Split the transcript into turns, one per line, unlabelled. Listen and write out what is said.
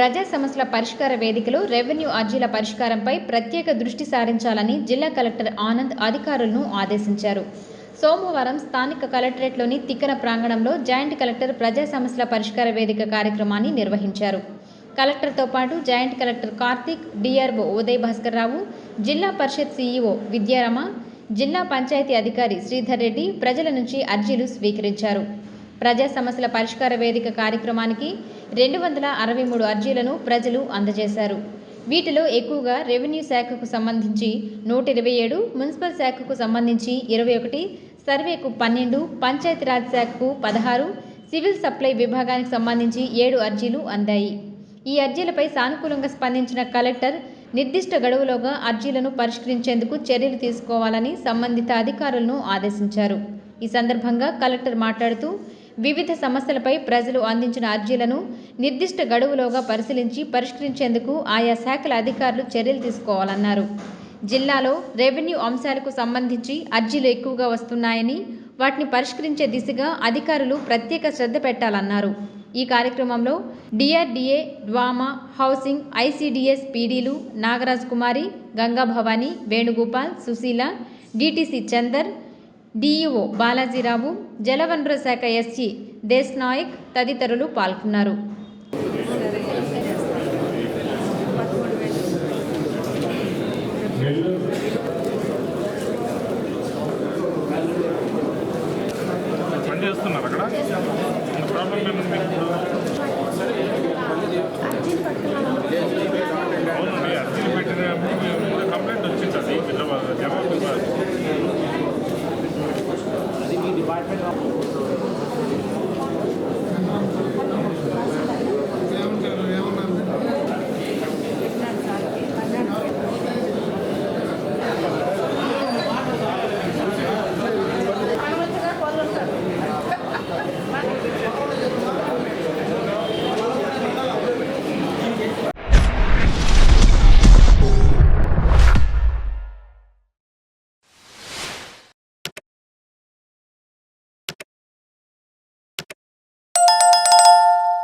ప్రజా సమస్యల పరిష్కార వేదికలో రెవెన్యూ అర్జీల పరిష్కారంపై ప్రత్యేక దృష్టి సారించాలని జిల్లా కలెక్టర్ ఆనంద్ అధికారులను ఆదేశించారు. సోమవారం స్థానిక కలెక్టరేట్లోని తిక్కన ప్రాంగణంలో జాయింట్ కలెక్టర్ ప్రజా సమస్యల పరిష్కార వేదిక కార్యక్రమాన్ని నిర్వహించారు. కలెక్టర్తో పాటు joint collector Karthik, DRO Uday Bhaskar Rao, జిల్లా పరిషత్ సిఇఓ విద్యారమ, జిల్లా పంచాయతీ అధికారి శ్రీధర్ రెడ్డి ప్రజల నుంచి అర్జీలు స్వీకరించారు. ప్రజా సమస్యల పరిష్కార వేదిక కార్యక్రమానికి 263 అర్జీలను ప్రజలు అందజేశారు. వీటిలో ఎక్కువగా రెవెన్యూ శాఖకు సంబంధించి 127, మున్సిపల్ శాఖకు సంబంధించి 21, సర్వేకు 12, పంచాయతీరాజ్ శాఖకు 16, సివిల్ సప్లై విభాగానికి సంబంధించి 7 అర్జీలు అందాయి. ఈ అర్జీలపై సానుకూలంగా స్పందించిన కలెక్టర్ నిర్దిష్ట గడువులోగా అర్జీలను పరిష్కరించేందుకు చర్యలు తీసుకోవాలని సంబంధిత అధికారులను ఆదేశించారు. ఈ సందర్భంగా కలెక్టర్ మాట్లాడుతూ వివిధ సమస్యలపై ప్రజలు అందించిన అర్జీలను నిర్దిష్ట గడువులోగా పరిశీలించి పరిష్కరించేందుకు ఆయా శాఖల అధికారులు చర్యలు తీసుకోవాలన్నారు. జిల్లాలో రెవెన్యూ అంశాలకు సంబంధించి అర్జీలు ఎక్కువగా వస్తున్నాయని, వాటిని పరిష్కరించే దిశగా అధికారులు ప్రత్యేక శ్రద్ధ పెట్టాలన్నారు. ఈ కార్యక్రమంలో డిఆర్డీఏ, డ్వామా, హౌసింగ్, ఐసిడిఎస్ పీడీలు నాగరాజ్ కుమారి, గంగా భవానీ, వేణుగోపాల్, సుశీల, డిటిసి చందర్, డిఈఓ బాలాజీరావు, జలవనరుల శాఖ ఎస్సీ దేశ్ నాయక్ తదితరులు పాల్గొన్నారు.
పని చేస్తున్నారు అక్కడ ప్రాబ్లం